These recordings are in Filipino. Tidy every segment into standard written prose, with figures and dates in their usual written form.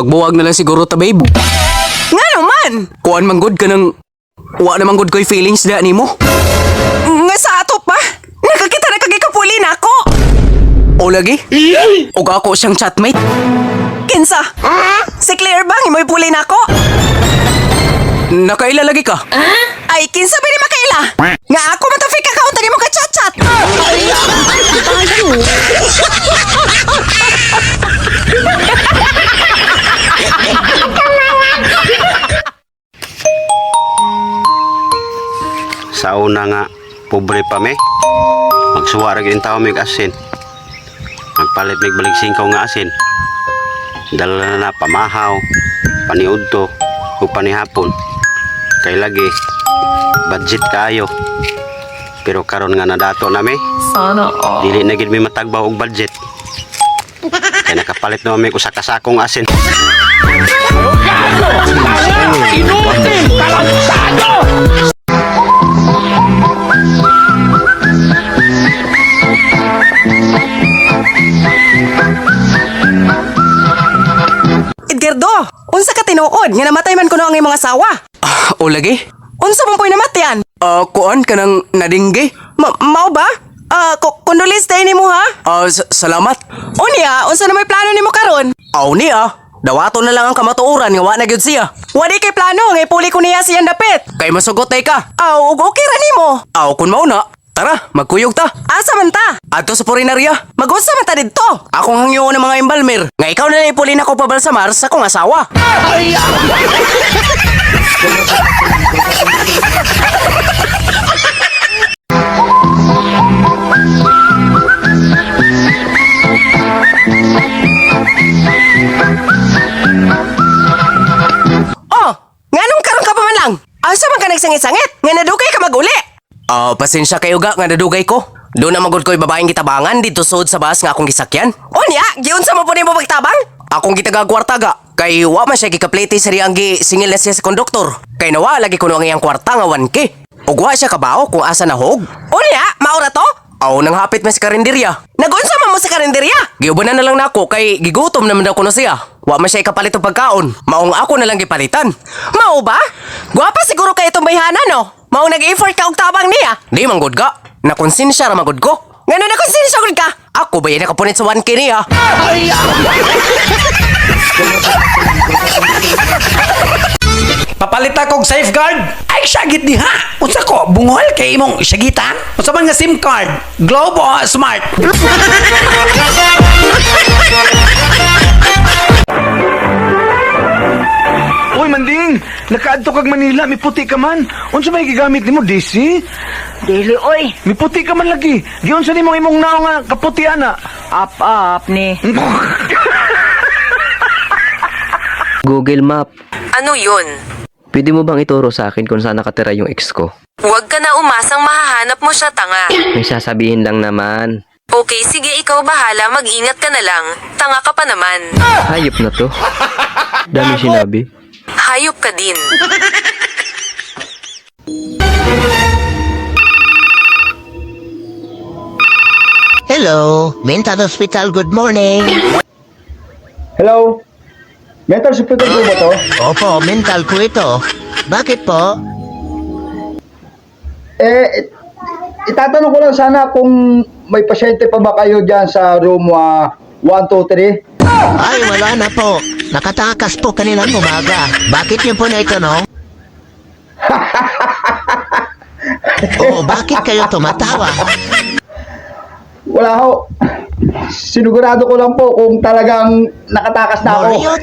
Magbuwag na lang siguro ta, babe. Nga naman! Kuan man good ka ng... Wa naman good ko'y feelings na ni mo. Nga sa ato pa! Nakakita na kagikapuli na ako! O lagi? O ako siyang chatmate. Kinsa? Si Claire bang imoy puli na ako? Nakaila lagi ka? Ay, kinsa ba ni makaila? Nga ako matafik account tagi mo ka chat-chat! Sa una nga, pobre pa me. Magsuwarag yung tao may asin. Magpalit may balik singkaw nga asin. Dala na pamahaw, paniudto, o panihapon. Kay lagi, budget kayo. Pero karon nga nadato na me. Sana all. Dili na gid may matagbaw og budget. Kaya nakapalit na may kusakasakong asin. Inutin! Talansado! Edgardo, unsa ka tinuod? Nga namatay man kuno ang imong asawa. O lagi? Unsa man po'y namatyan? Kuan ka ng nadingge? Mao ba? Kondolis tayo ni mo ha? Salamat. Unya, unsa na may plano nimo karon? Aw niya. Dawato na lang ang kamatuoran nga wa na gyud siya. Wadi kay plano, ngay puli ko niya siyang dapit. Kay masugot tay ka. Aw, okay ra nimo. Aw kun mao na. Tara, magkuyog ta. Asa man ta? Adto sa purinarya. Mag-unsa man ta didto? Akong hangyo ng mga embalmer. Nga ikaw na ipuli na ko pabalsamar sa kong asawa. Oh, nganong karon ka pa man lang? Asa man ka nagsangit-sangit? Nga nadugay ka maguli. Pasensya kayo ga nga nadugay ko. Doon na magod ko'y babaeng gitabangan dito sud sa bus nga akong gisakyan. Unya, giunsa mo po nimo pagtabang? Akong gitagagwarta ga. Kay wa man siya gikaplete sa riyang singil na siya sa konduktor. Kay nawa lagi kuno ang iyang kwarta nga 1K. Ug wa siya kabao kung asa nahog. Unya, maura to? Aw nang hapit man sa karinderya. Nagunsa man mo sa karinderya? Giubanan na lang nako kay gigutom naman daw kuno siya. Wa man siya ikapalit og pagkaon. Maong ako na lang gipalitan. Mao ba? Gwapa siguro kay itong bayhana no? Mao nag-effort ka og tabang niya. Di man gud ga. Nakonsensya ra magud ko. Ngano na konsensya gud ka? Ako ba yan nakapunit sa 1K niya? Papalit akong safeguard. Ay, syagit di ha. Unsa ko, bungol kay imong syagitan? Unsa man nga SIM card? Globe o Smart? Uy, Manding! Nakaadto kag Manila, may puti ka man. Unsa may gigamit nimo, DC? Dili, oy. May puti ka man lagi. Giyon sa nimo imong naong nga kaputi ana. Up ni. Google Map. Ano yun? Pwede mo bang ituro sa akin kung saan nakatira yung ex ko? Huwag ka na umasang mahahanap mo siya, tanga. May sasabihin lang naman. Okay, sige, ikaw bahala. Mag-ingat ka na lang. Tanga ka pa naman. Hayop na to. Dami sinabi. Hayop ka din. Hello, Mental Hospital, good morning. Hello? Mental hospital ko ba to? Opo, mental ko ito. Bakit po? Itatanong ko lang sana kung may pasyente pa ba kayo dyan sa room 123? Ay, wala na po. Nakatakas po kanilang umaga. Bakit niyo po na ito, no? Oo, bakit kayo tumatawa? Wala ho. Sinigurado ko lang po kung talagang nakatakas na ako. Moriot.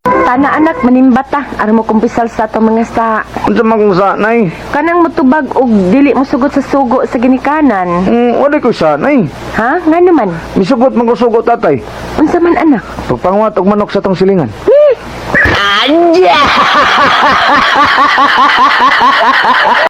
Tana anak manimbata aron mo kumpisal sa ato mga sa Unsa man kung sanay? kanang motubag og dili mo sugot sa sugo sa ginikanan. Wala ko sanay. Ha? Nga naman. Misugot man ko sugot tatay. Unsa man anak? Pagpangwat og manok sa tong silingan.